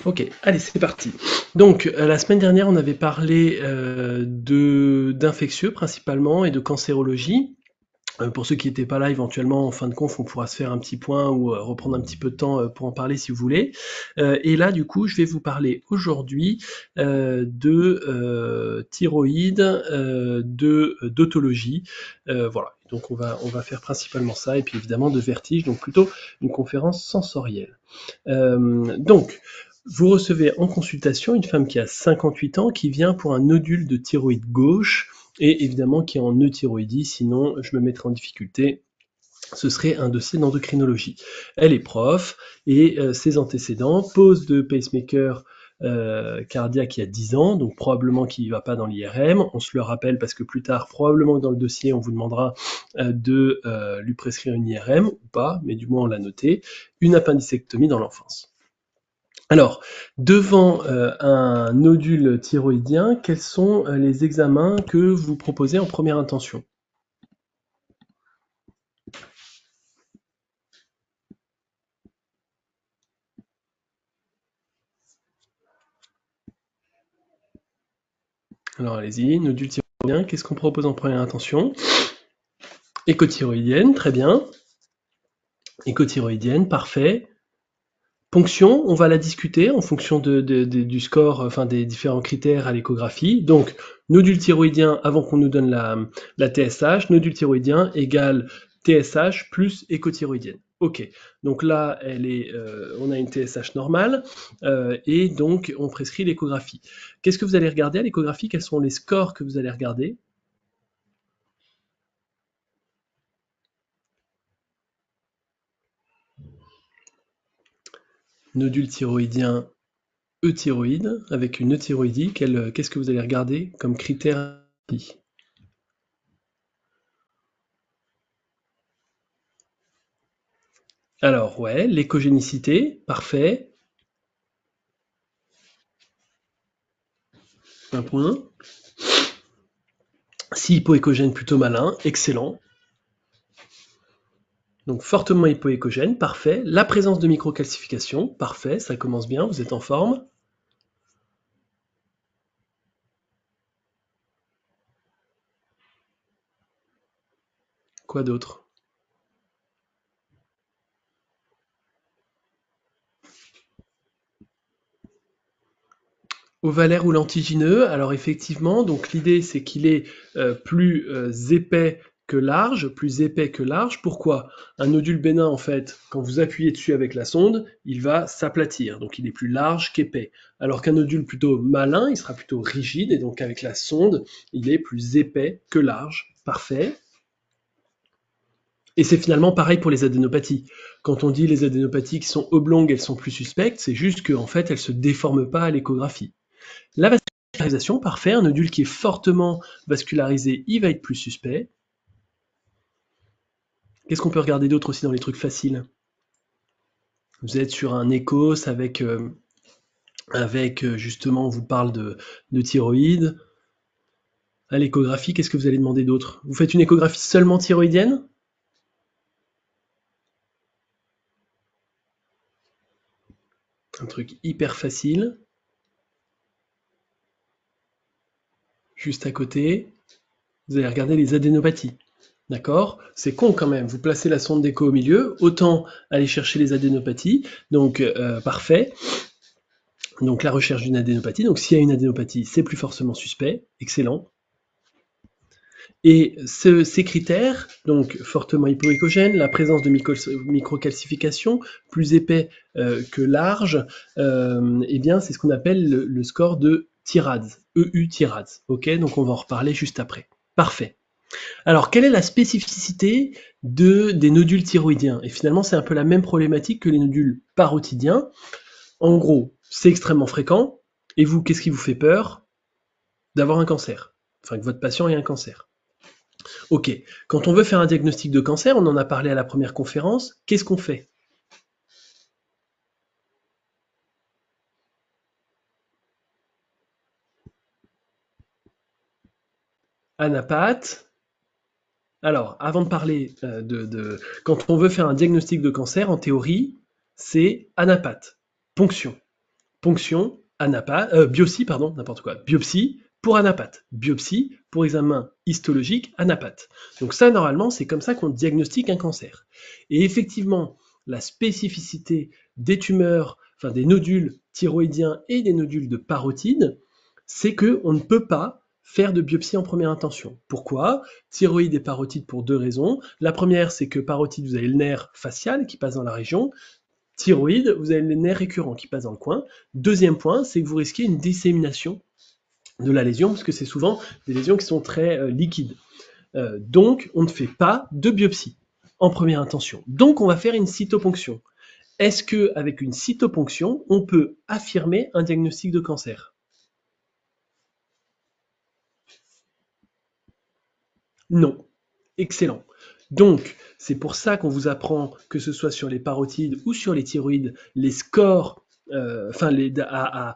Ok, allez, c'est parti. Donc, la semaine dernière, on avait parlé d'infectieux principalement et de cancérologie. Pour ceux qui n'étaient pas là, éventuellement, en fin de conf, on pourra se faire un petit point ou reprendre un petit peu de temps pour en parler si vous voulez. Et là, du coup, je vais vous parler aujourd'hui de thyroïde, d'autologie. Voilà. Donc, on va faire principalement ça, et puis évidemment de vertige, donc plutôt une conférence sensorielle. Donc, vous recevez en consultation une femme qui a 58 ans, qui vient pour un nodule de thyroïde gauche, et évidemment qui est en euthyroïdie, sinon je me mettrai en difficulté. Ce serait un dossier d'endocrinologie. Elle est prof, et ses antécédents, pose de pacemaker cardiaque il y a 10 ans, donc probablement qu'il ne va pas dans l'IRM. On se le rappelle parce que plus tard, probablement que dans le dossier, on vous demandera de lui prescrire une IRM ou pas, mais du moins on l'a noté. Une appendicectomie dans l'enfance. Alors, devant un nodule thyroïdien, quels sont les examens que vous proposez en première intention? Alors allez-y, nodule thyroïdien, qu'est-ce qu'on propose en première intention? Échothyroïdienne, très bien. Échothyroïdienne, parfait. Ponction, on va la discuter en fonction du score, enfin des différents critères à l'échographie. Donc, nodule thyroïdien avant qu'on nous donne la TSH, nodule thyroïdien égale TSH plus échothyroïdienne. Ok, donc là, on a une TSH normale et donc on prescrit l'échographie. Qu'est-ce que vous allez regarder à l'échographie? Quels sont les scores que vous allez regarder? Nodule thyroïdien euthyroïde avec une euthyroïdie. Qu'est-ce que vous allez regarder comme critère? Alors, ouais, l'écogénicité, parfait, un point. Si hypoécogène, plutôt malin, excellent. Donc, fortement hypoécogène, parfait. La présence de microcalcification, parfait, ça commence bien, vous êtes en forme. Quoi d'autre? Ovalaire ou lentigineux, alors effectivement, donc l'idée c'est qu'il est plus épais que large, plus épais que large. Pourquoi? Un nodule bénin, en fait, quand vous appuyez dessus avec la sonde, il va s'aplatir, donc il est plus large qu'épais. Alors qu'un nodule plutôt malin, il sera plutôt rigide, et donc avec la sonde, il est plus épais que large. Parfait. Et c'est finalement pareil pour les adénopathies. Quand on dit les adénopathies qui sont oblongues, elles sont plus suspectes, c'est juste qu'en fait, elles se déforment pas à l'échographie. La vascularisation, parfait. Un nodule qui est fortement vascularisé, il va être plus suspect. Qu'est-ce qu'on peut regarder d'autre aussi dans les trucs faciles? Vous êtes sur un échos avec justement, on vous parle de thyroïde. À l'échographie, qu'est-ce que vous allez demander d'autre? Vous faites une échographie seulement thyroïdienne? Un truc hyper facile. Juste à côté, vous allez regarder les adénopathies. D'accord? C'est con quand même. Vous placez la sonde d'écho au milieu, autant aller chercher les adénopathies. Donc, parfait. Donc, la recherche d'une adénopathie. Donc, s'il y a une adénopathie, c'est plus forcément suspect. Excellent. Et ces critères, donc fortement hypoécogène, la présence de microcalcification, plus épais que large, eh bien, c'est ce qu'on appelle le score de TIRADS, EU TIRADS. Ok, donc on va en reparler juste après. Parfait. Alors, quelle est la spécificité des nodules thyroïdiens? Et finalement, c'est un peu la même problématique que les nodules parotidiens. En gros, c'est extrêmement fréquent. Et vous, qu'est-ce qui vous fait peur? D'avoir un cancer. Enfin, que votre patient ait un cancer. Ok, quand on veut faire un diagnostic de cancer, on en a parlé à la première conférence, qu'est-ce qu'on fait? Anapathe. Alors, avant de parler Quand on veut faire un diagnostic de cancer, en théorie, c'est anapathe, ponction. ponction, biopsie, pardon, n'importe quoi, biopsie pour anapathe, biopsie pour examen histologique anapathe. Donc ça, normalement, c'est comme ça qu'on diagnostique un cancer. Et effectivement, la spécificité des tumeurs, enfin des nodules thyroïdiens et des nodules de parotide, c'est qu'on ne peut pas faire de biopsie en première intention. Pourquoi? Thyroïde et parotide pour deux raisons. La première, c'est que parotide, vous avez le nerf facial qui passe dans la région. Thyroïde, vous avez le nerf récurrent qui passe dans le coin. Deuxième point, c'est que vous risquez une dissémination de la lésion, parce que c'est souvent des lésions qui sont très liquides. Donc, on ne fait pas de biopsie en première intention. Donc, on va faire une cytoponction. Est-ce qu'avec une cytoponction, on peut affirmer un diagnostic de cancer? Non. Excellent. Donc, c'est pour ça qu'on vous apprend, que ce soit sur les parotides ou sur les thyroïdes, les scores, la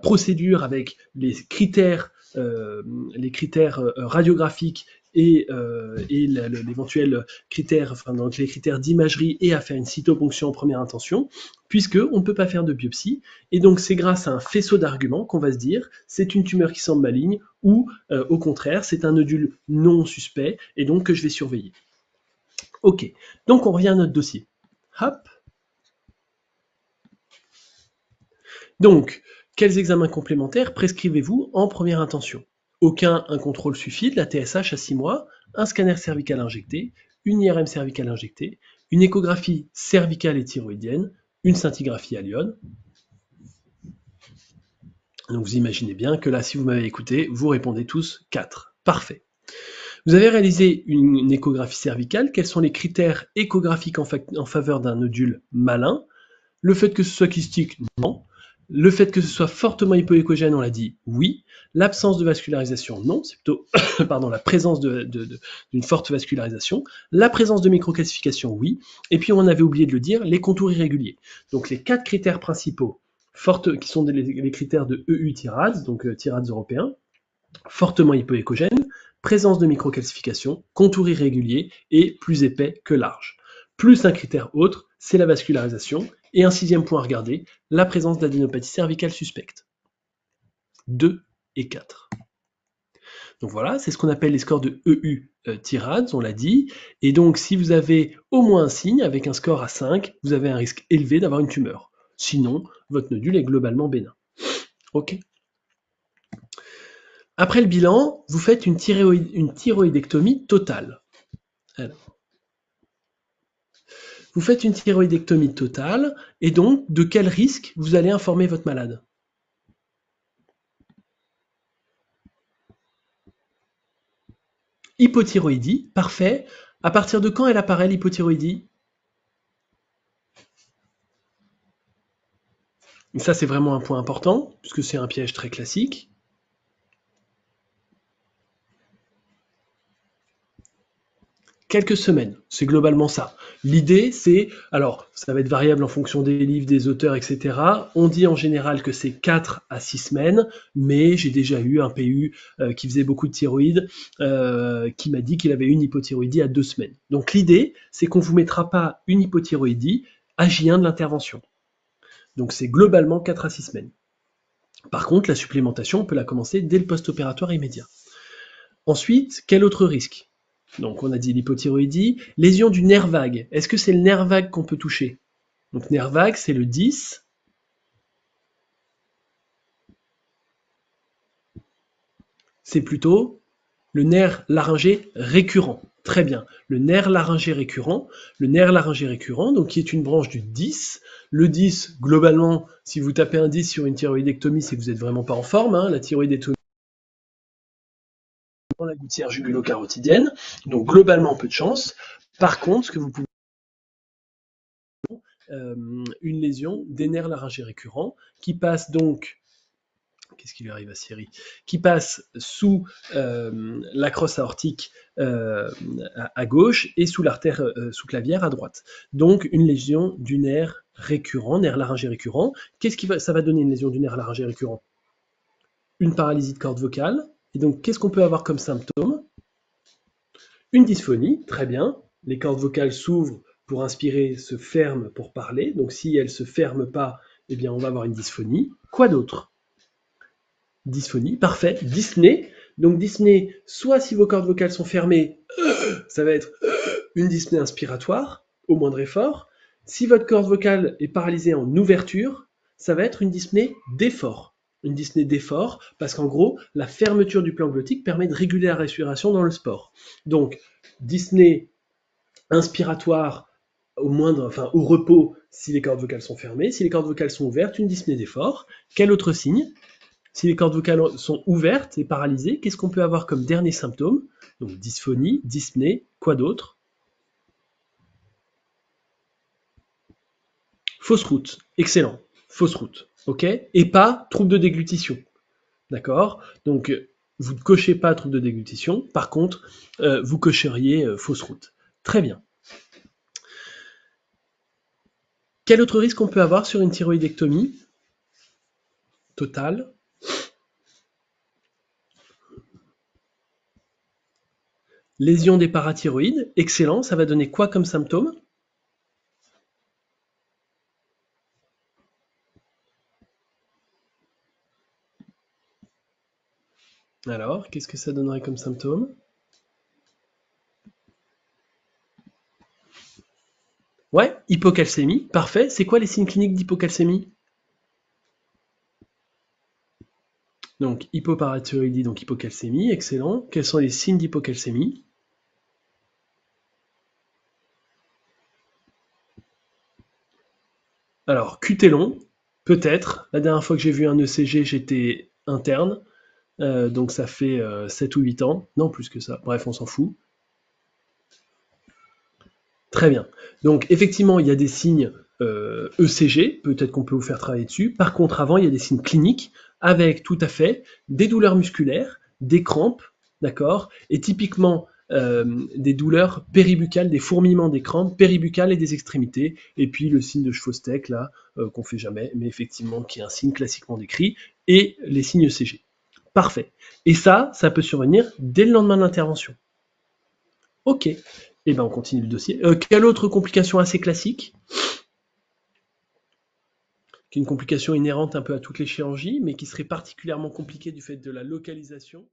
procédure avec les critères radiographiques et l'éventuel critère, enfin, donc les critères d'imagerie et à faire une cytoponction en première intention, puisque on ne peut pas faire de biopsie. Et donc, c'est grâce à un faisceau d'arguments qu'on va se dire, c'est une tumeur qui semble maligne, ou au contraire, c'est un nodule non suspect, et donc que je vais surveiller. Ok, donc on revient à notre dossier. Hop. Donc, quels examens complémentaires prescrivez-vous en première intention? Aucun, un contrôle suffit, de la TSH à 6 mois, un scanner cervical injecté, une IRM cervicale injectée, une échographie cervicale et thyroïdienne, une scintigraphie à l'iode. Donc vous imaginez bien que là, si vous m'avez écouté, vous répondez tous 4. Parfait. Vous avez réalisé une échographie cervicale. Quels sont les critères échographiques en faveur d'un nodule malin? Le fait que ce soit kystique, non. Le fait que ce soit fortement hypoéchogène, on l'a dit, oui. L'absence de vascularisation, non. C'est plutôt pardon, la présence d'une forte vascularisation. La présence de microcalcification, oui. Et puis on avait oublié de le dire, les contours irréguliers. Donc les 4 critères principaux qui sont les critères de EU-TIRADS, donc TIRADS européen, fortement hypoéchogène, présence de microcalcification, contour irrégulier et plus épais que large. Plus un critère autre, c'est la vascularisation. Et un 6e point à regarder, la présence d'adénopathie cervicale suspecte. 2 et 4. Donc voilà, c'est ce qu'on appelle les scores de EU TIRADS, on l'a dit. Et donc si vous avez au moins un signe, avec un score à 5, vous avez un risque élevé d'avoir une tumeur. Sinon, votre nodule est globalement bénin. Ok. Après le bilan, vous faites une thyroïdectomie totale. Alors, vous faites une thyroïdectomie totale, et donc de quel risque vous allez informer votre malade? Hypothyroïdie, parfait. À partir de quand elle apparaît l'hypothyroïdie? Ça, c'est vraiment un point important, puisque c'est un piège très classique. Quelques semaines, c'est globalement ça. L'idée, c'est, alors, ça va être variable en fonction des livres, des auteurs, etc. On dit en général que c'est 4 à 6 semaines, mais j'ai déjà eu un PU qui faisait beaucoup de thyroïde, qui m'a dit qu'il avait une hypothyroïdie à 2 semaines. Donc l'idée, c'est qu'on ne vous mettra pas une hypothyroïdie à J1 de l'intervention. Donc c'est globalement 4 à 6 semaines. Par contre, la supplémentation, on peut la commencer dès le post-opératoire immédiat. Ensuite, quel autre risque? Donc on a dit l'hypothyroïdie. Lésion du nerf vague. Est-ce que c'est le nerf vague qu'on peut toucher? Donc nerf vague, c'est le 10. C'est plutôt le nerf laryngé récurrent. Très bien. Le nerf laryngé récurrent, donc qui est une branche du 10. Le 10, globalement, si vous tapez un 10 sur une thyroïdectomie, c'est que vous n'êtes vraiment pas en forme. Hein. La thyroïdectomie dans la gouttière jugulo-carotidienne. Donc globalement, peu de chance. Par contre, ce que vous pouvez une lésion des nerfs laryngés récurrents qui passe donc, qu'est-ce qui lui arrive à Siri, qui passe sous la crosse aortique à gauche et sous l'artère sous-clavière à droite. Donc une lésion du nerf récurrent, nerf laryngé récurrent. Ça va donner une lésion du nerf laryngé récurrent? Une paralysie de corde vocale. Et donc qu'est-ce qu'on peut avoir comme symptôme? Une dysphonie, très bien. Les cordes vocales s'ouvrent pour inspirer, se ferment pour parler. Donc si elles ne se ferment pas, Eh bien, on va avoir une dysphonie. Quoi d'autre? Dysphonie, parfait. Dyspnée. Donc dyspnée, soit si vos cordes vocales sont fermées, ça va être une dyspnée inspiratoire, au moindre effort. Si votre corde vocale est paralysée en ouverture, ça va être une dyspnée d'effort. Une dyspnée d'effort, parce qu'en gros, la fermeture du plan glottique permet de réguler la respiration dans le sport. Donc, dyspnée inspiratoire au moindre, enfin au repos si les cordes vocales sont fermées. Si les cordes vocales sont ouvertes, une dyspnée d'effort. Quel autre signe? Si les cordes vocales sont ouvertes et paralysées, qu'est-ce qu'on peut avoir comme dernier symptôme? Donc dysphonie, dyspnée, quoi d'autre? Fausse route, excellent. Fausse route, ok? Et pas trouble de déglutition, d'accord? Donc vous ne cochez pas trouble de déglutition, par contre, vous cocheriez fausse route. Très bien. Quel autre risque on peut avoir sur une thyroïdectomie totale? Lésion des parathyroïdes, excellent. Ça va donner quoi comme symptôme? Alors, qu'est-ce que ça donnerait comme symptôme? Ouais, hypocalcémie, parfait. C'est quoi les signes cliniques d'hypocalcémie? Donc hypoparathyroïdie, donc hypocalcémie, excellent. Quels sont les signes d'hypocalcémie? Alors, QT long, peut-être. La dernière fois que j'ai vu un ECG, j'étais interne, donc ça fait 7 ou 8 ans. Non, plus que ça. Bref, on s'en fout. Très bien. Donc, effectivement, il y a des signes ECG, peut-être qu'on peut vous faire travailler dessus. Par contre, avant, il y a des signes cliniques avec tout à fait des douleurs musculaires, des crampes, d'accord? Et typiquement, des douleurs péribuccales, des fourmillements des crampes péribuccales et des extrémités. Et puis le signe de Chvostek, là, qu'on fait jamais, mais effectivement, qui est un signe classiquement décrit, et les signes ECG. Parfait. Et ça peut survenir dès le lendemain de l'intervention. Ok. Eh ben, on continue le dossier. Quelle autre complication assez classique, qui est une complication inhérente un peu à toutes les chirurgies, mais qui serait particulièrement compliquée du fait de la localisation?